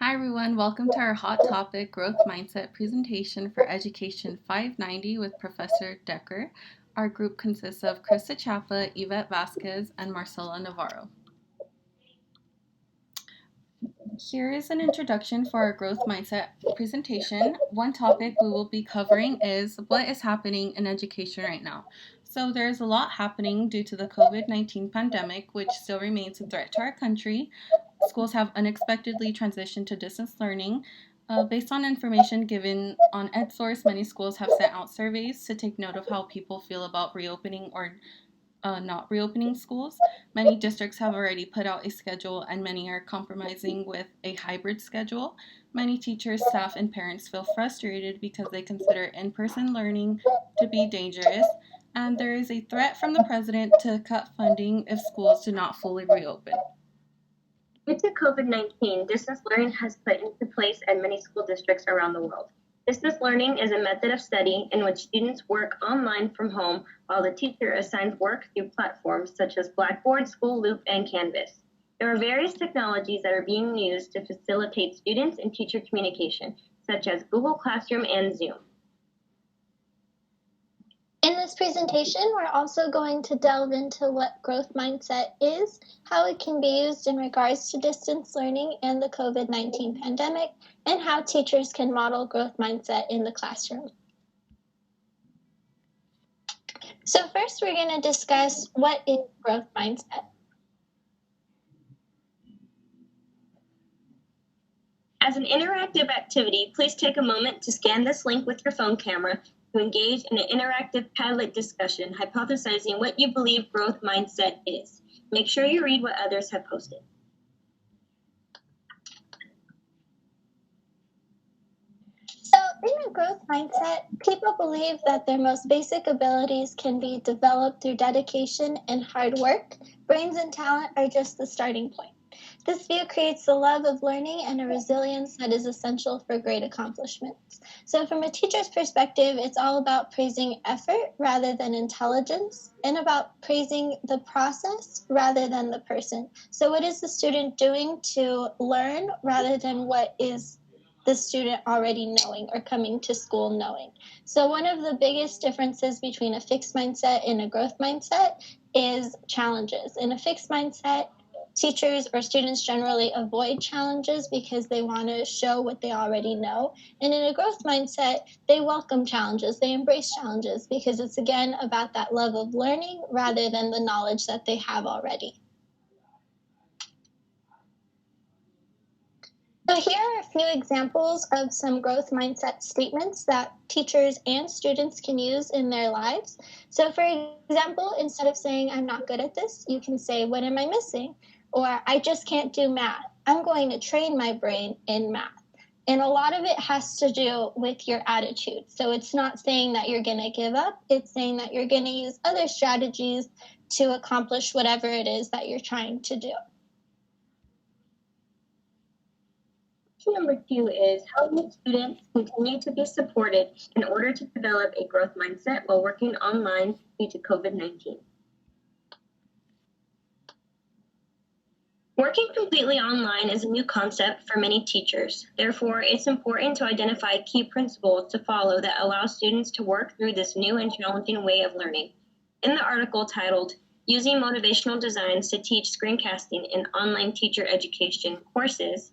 Hi everyone, welcome to our Hot Topic Growth Mindset presentation for Education 590 with Professor Decker. Our group consists of Krista Chapa, Yvette Vasquez, and Marcela Navarro. Here is an introduction for our growth mindset presentation. One topic we will be covering is what is happening in education right now. So there's a lot happening due to the COVID-19 pandemic, which still remains a threat to our country. Schools have unexpectedly transitioned to distance learning. Based on information given on EdSource, many schools have sent out surveys to take note of how people feel about reopening or not reopening schools. Many districts have already put out a schedule, and many are compromising with a hybrid schedule. Many teachers, staff, and parents feel frustrated because they consider in person learning to be dangerous, and there is a threat from the president to cut funding if schools do not fully reopen. Due to COVID-19, distance learning has put into place at many school districts around the world. Distance learning is a method of study in which students work online from home while the teacher assigns work through platforms such as Blackboard, School Loop, and Canvas. There are various technologies that are being used to facilitate students and teacher communication, such as Google Classroom and Zoom. In this presentation, we're also going to delve into what growth mindset is, how it can be used in regards to distance learning and the COVID-19 pandemic, and how teachers can model growth mindset in the classroom. So first, we're going to discuss what is growth mindset. As an interactive activity, please take a moment to scan this link with your phone camera to engage in an interactive Padlet discussion, hypothesizing what you believe growth mindset is. Make sure you read what others have posted. So in a growth mindset, people believe that their most basic abilities can be developed through dedication and hard work. Brains and talent are just the starting point. This view creates a love of learning and a resilience that is essential for great accomplishments. So from a teacher's perspective, it's all about praising effort rather than intelligence, and about praising the process rather than the person. So what is the student doing to learn rather than what is the student already knowing or coming to school knowing? So one of the biggest differences between a fixed mindset and a growth mindset is challenges. In a fixed mindset, teachers or students generally avoid challenges because they want to show what they already know. And in a growth mindset, they welcome challenges, they embrace challenges because it's again about that love of learning rather than the knowledge that they have already. So here are a few examples of some growth mindset statements that teachers and students can use in their lives. So for example, instead of saying, "I'm not good at this," you can say, "What am I missing?" Or "I just can't do math. I'm going to train my brain in math." And a lot of it has to do with your attitude. So it's not saying that you're going to give up. It's saying that you're going to use other strategies to accomplish whatever it is that you're trying to do. Number 2 is how do students continue to be supported in order to develop a growth mindset while working online due to COVID-19. Working completely online is a new concept for many teachers. Therefore, it's important to identify key principles to follow that allow students to work through this new and challenging way of learning. In the article titled, "Using Motivational Designs to Teach Screencasting in Online Teacher Education Courses,"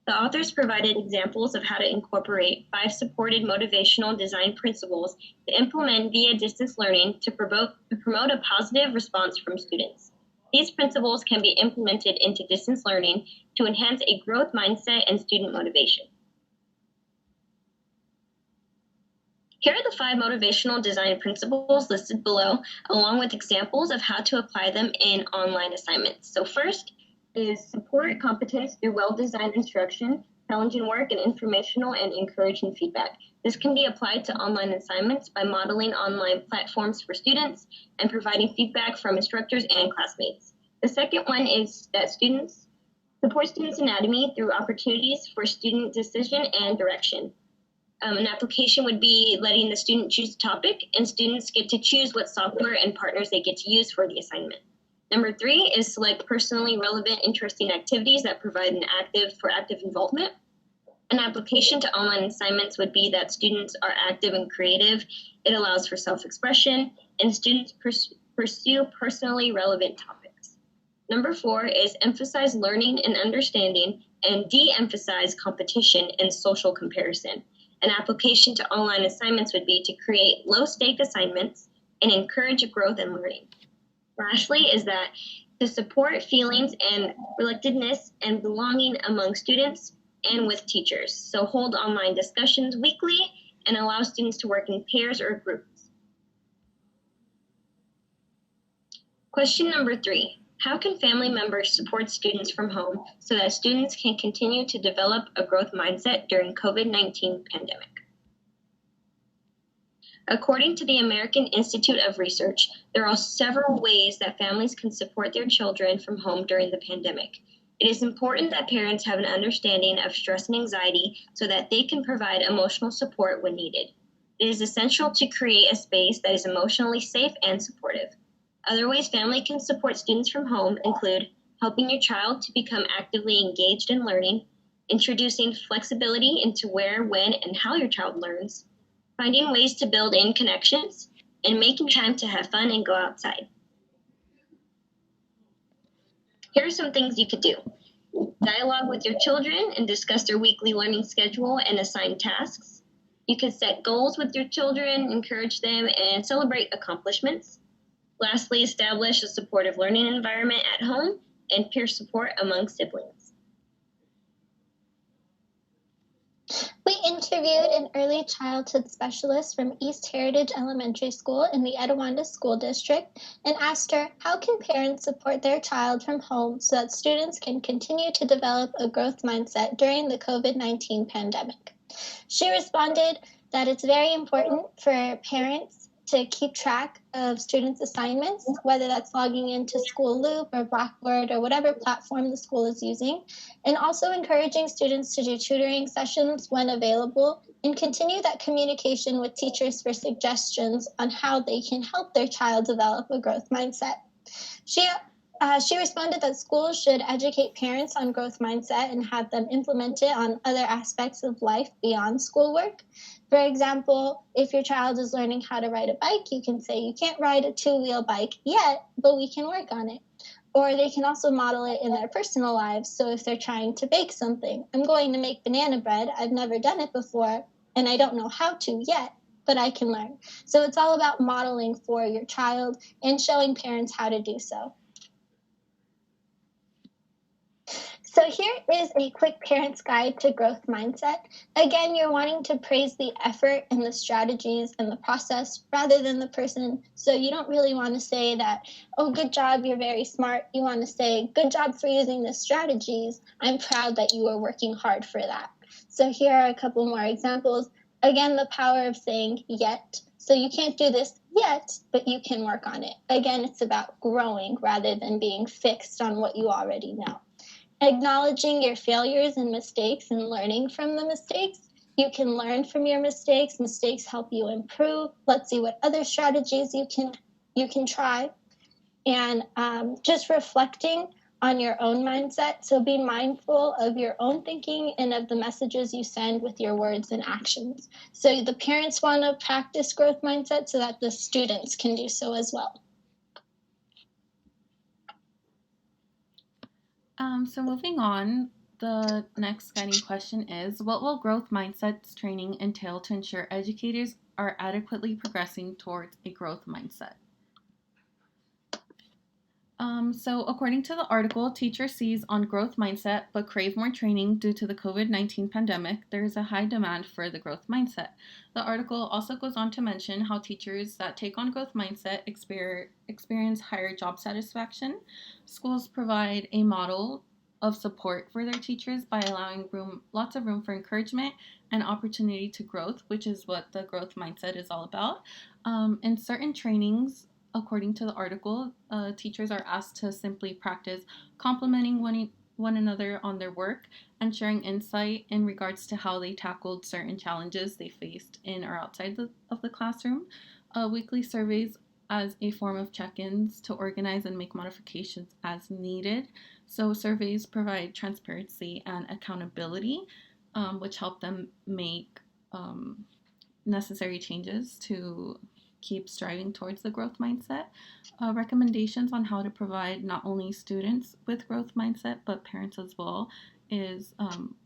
the authors provided examples of how to incorporate 5 supported motivational design principles to implement via distance learning to promote a positive response from students. These principles can be implemented into distance learning to enhance a growth mindset and student motivation. Here are the 5 motivational design principles listed below, along with examples of how to apply them in online assignments. So first is support competence through well-designed instruction, challenging work, and informational and encouraging feedback. This can be applied to online assignments by modeling online platforms for students and providing feedback from instructors and classmates. The second one is that students support students' anatomy through opportunities for student decision and direction. An application would be letting the student choose a topic, and students get to choose what software and partners they get to use for the assignment. Number 3 is select personally relevant, interesting activities that provide an active involvement. An application to online assignments would be that students are active and creative. It allows for self-expression, and students pursue personally relevant topics. Number 4 is emphasize learning and understanding and de-emphasize competition and social comparison. An application to online assignments would be to create low-stake assignments and encourage growth and learning. Lastly is that to support feelings and relatedness and belonging among students and with teachers. So hold online discussions weekly and allow students to work in pairs or groups. Question number 3. How can family members support students from home so that students can continue to develop a growth mindset during COVID-19 pandemic? According to the American Institute of Research, there are several ways that families can support their children from home during the pandemic. It is important that parents have an understanding of stress and anxiety so that they can provide emotional support when needed. It is essential to create a space that is emotionally safe and supportive. Other ways family can support students from home include helping your child to become actively engaged in learning, introducing flexibility into where, when, and how your child learns, finding ways to build in connections, and making time to have fun and go outside. Here are some things you could do. Dialogue with your children and discuss their weekly learning schedule and assign tasks. You can set goals with your children, encourage them, and celebrate accomplishments. Lastly, establish a supportive learning environment at home and peer support among siblings. We interviewed an early childhood specialist from East Heritage Elementary School in the Etiwanda School District and asked her, how can parents support their child from home so that students can continue to develop a growth mindset during the COVID-19 pandemic? She responded that it's very important for parents to keep track of students' assignments, whether that's logging into School Loop or Blackboard or whatever platform the school is using, and also encouraging students to do tutoring sessions when available and continue that communication with teachers for suggestions on how they can help their child develop a growth mindset. She responded that schools should educate parents on growth mindset and have them implement it on other aspects of life beyond schoolwork. For example, if your child is learning how to ride a bike, you can say, you can't ride a two-wheel bike yet, but we can work on it. Or they can also model it in their personal lives. So if they're trying to bake something, I'm going to make banana bread. I've never done it before, and I don't know how to yet, but I can learn. So it's all about modeling for your child and showing parents how to do so. So here is a quick parent's guide to growth mindset. Again, you're wanting to praise the effort and the strategies and the process rather than the person. So you don't really want to say that, oh, good job, you're very smart. You want to say, good job for using the strategies. I'm proud that you are working hard for that. So here are a couple more examples. Again, the power of saying yet. So you can't do this yet, but you can work on it. Again, it's about growing rather than being fixed on what you already know. Acknowledging your failures and mistakes and learning from the mistakes. You can learn from your mistakes. Mistakes help you improve. Let's see what other strategies you can try. And just reflecting on your own mindset. So be mindful of your own thinking and of the messages you send with your words and actions. So the parents want to practice growth mindset so that the students can do so as well. So moving on, the next guiding question is, what will growth mindsets training entail to ensure educators are adequately progressing towards a growth mindset? So according to the article, Teacher Seize on Growth Mindset but Crave More Training Due to the COVID-19 Pandemic, there is a high demand for the growth mindset. The article also goes on to mention how teachers that take on growth mindset experience higher job satisfaction. Schools provide a model of support for their teachers by allowing lots of room for encouragement and opportunity to growth, which is what the growth mindset is all about. In certain trainings, according to the article, teachers are asked to simply practice complimenting one another on their work and sharing insight in regards to how they tackled certain challenges they faced in or outside of the classroom. Weekly surveys as a form of check-ins to organize and make modifications as needed. So surveys provide transparency and accountability. which help them make necessary changes to keep striving towards the growth mindset. Recommendations on how to provide not only students with growth mindset but parents as well is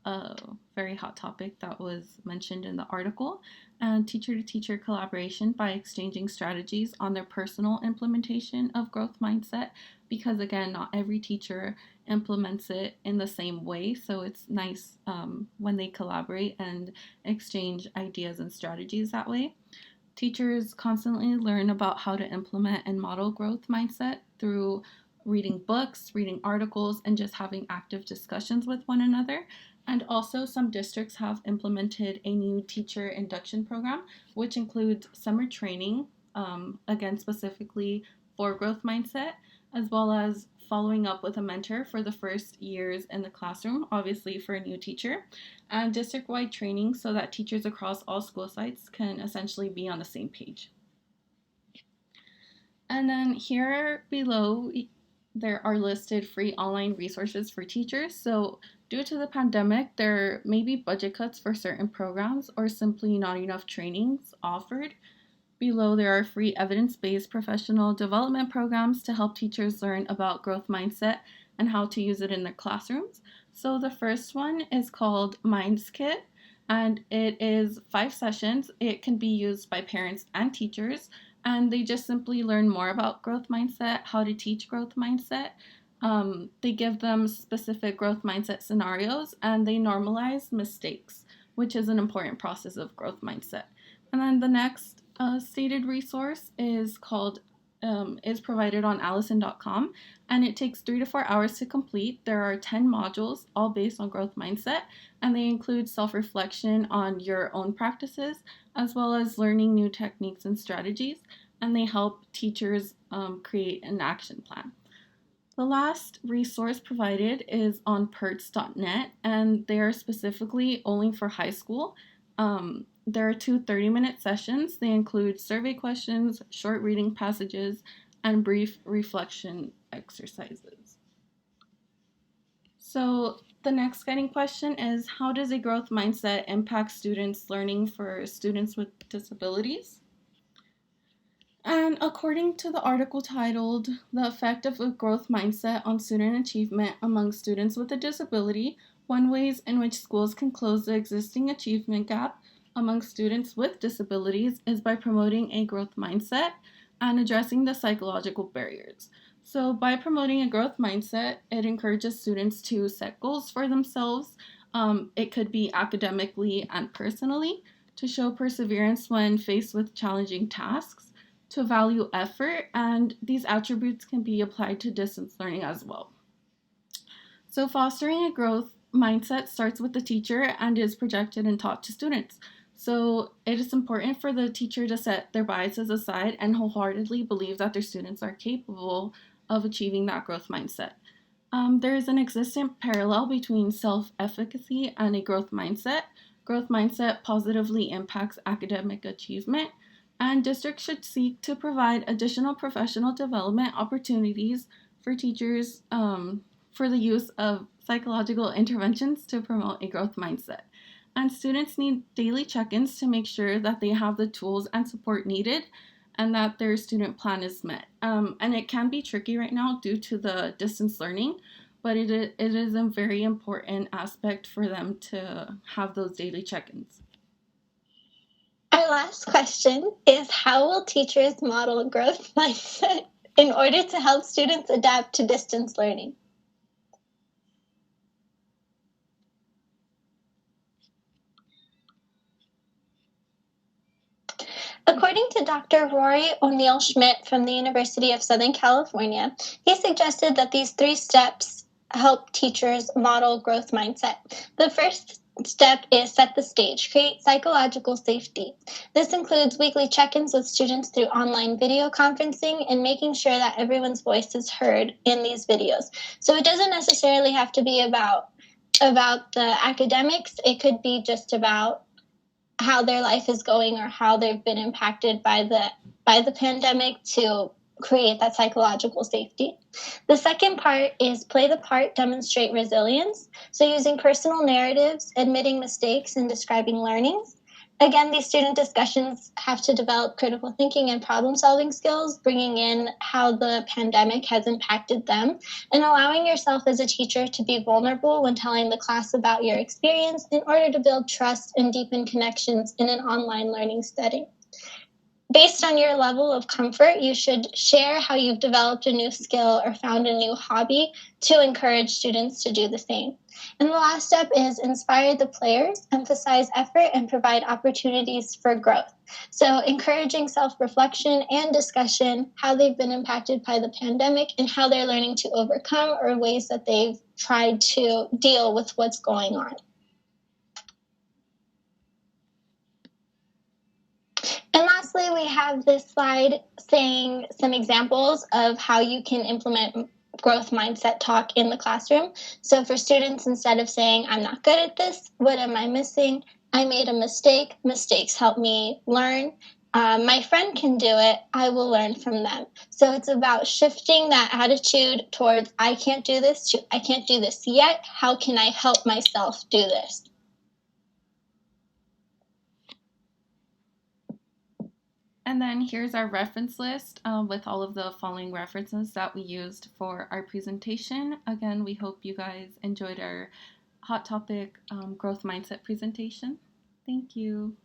a very hot topic that was mentioned in the article. And teacher to teacher collaboration by exchanging strategies on their personal implementation of growth mindset, because again, not every teacher implements it in the same way. So it's nice when they collaborate and exchange ideas and strategies that way. Teachers constantly learn about how to implement and model growth mindset through reading books, reading articles, and just having active discussions with one another. And also, some districts have implemented a new teacher induction program, which includes summer training, again, specifically for growth mindset, as well as following up with a mentor for the first years in the classroom, obviously for a new teacher, and district-wide training so that teachers across all school sites can essentially be on the same page. And then here below, there are listed free online resources for teachers. So due to the pandemic, there may be budget cuts for certain programs or simply not enough trainings offered. Below, there are free evidence-based professional development programs to help teachers learn about growth mindset and how to use it in their classrooms. So the first one is called Minds Kit, and it is 5 sessions. It can be used by parents and teachers, and they just simply learn more about growth mindset, how to teach growth mindset. They give them specific growth mindset scenarios, and they normalize mistakes, which is an important process of growth mindset. And then the next stated resource is provided on Allison.com, and it takes 3 to 4 hours to complete. There are 10 modules, all based on growth mindset, and they include self-reflection on your own practices, as well as learning new techniques and strategies, and they help teachers create an action plan. The last resource provided is on PERTS.net, and they are specifically only for high school. There are 2 30-minute sessions. They include survey questions, short reading passages, and brief reflection exercises. So the next guiding question is, how does a growth mindset impact students' learning for students with disabilities? And according to the article titled, The Effect of a Growth Mindset on Student Achievement Among Students with a Disability, one ways in which schools can close the existing achievement gap among students with disabilities is by promoting a growth mindset and addressing the psychological barriers. So by promoting a growth mindset, it encourages students to set goals for themselves. It could be academically and personally, to show perseverance when faced with challenging tasks, to value effort, and these attributes can be applied to distance learning as well. So fostering a growth mindset starts with the teacher and is projected and taught to students. So it is important for the teacher to set their biases aside and wholeheartedly believe that their students are capable of achieving that growth mindset. There is an existent parallel between self-efficacy and a growth mindset. Growth mindset positively impacts academic achievement, and districts should seek to provide additional professional development opportunities for teachers for the use of psychological interventions to promote a growth mindset. And students need daily check-ins to make sure that they have the tools and support needed and that their student plan is met. And it can be tricky right now due to the distance learning, but it is a very important aspect for them to have those daily check-ins. Our last question is, how will teachers model a growth mindset in order to help students adapt to distance learning? According to Dr. Rory O'Neill Schmidt from the University of Southern California, he suggested that these 3 steps help teachers model growth mindset. The first step is set the stage, create psychological safety. This includes weekly check-ins with students through online video conferencing and making sure that everyone's voice is heard in these videos. So it doesn't necessarily have to be about the academics. It could be just about how their life is going or how they've been impacted by the pandemic to create that psychological safety. The second part is play the part, demonstrate resilience. So using personal narratives, admitting mistakes, and describing learnings. Again, these student discussions have to develop critical thinking and problem solving skills, bringing in how the pandemic has impacted them, and allowing yourself as a teacher to be vulnerable when telling the class about your experience in order to build trust and deepen connections in an online learning setting. Based on your level of comfort, you should share how you've developed a new skill or found a new hobby to encourage students to do the same. And the last step is inspire the players, emphasize effort, and provide opportunities for growth. So, encouraging self reflection and discussion, how they've been impacted by the pandemic and how they're learning to overcome or ways that they've tried to deal with what's going on. And lastly, we have this slide saying some examples of how you can implement growth mindset talk in the classroom. So for students, instead of saying, I'm not good at this, what am I missing? I made a mistake. Mistakes help me learn. My friend can do it. I will learn from them. So it's about shifting that attitude towards, I can't do this, to I can't do this yet. How can I help myself do this? And then here's our reference list with all of the following references that we used for our presentation. Again, we hope you guys enjoyed our hot topic growth mindset presentation. Thank you.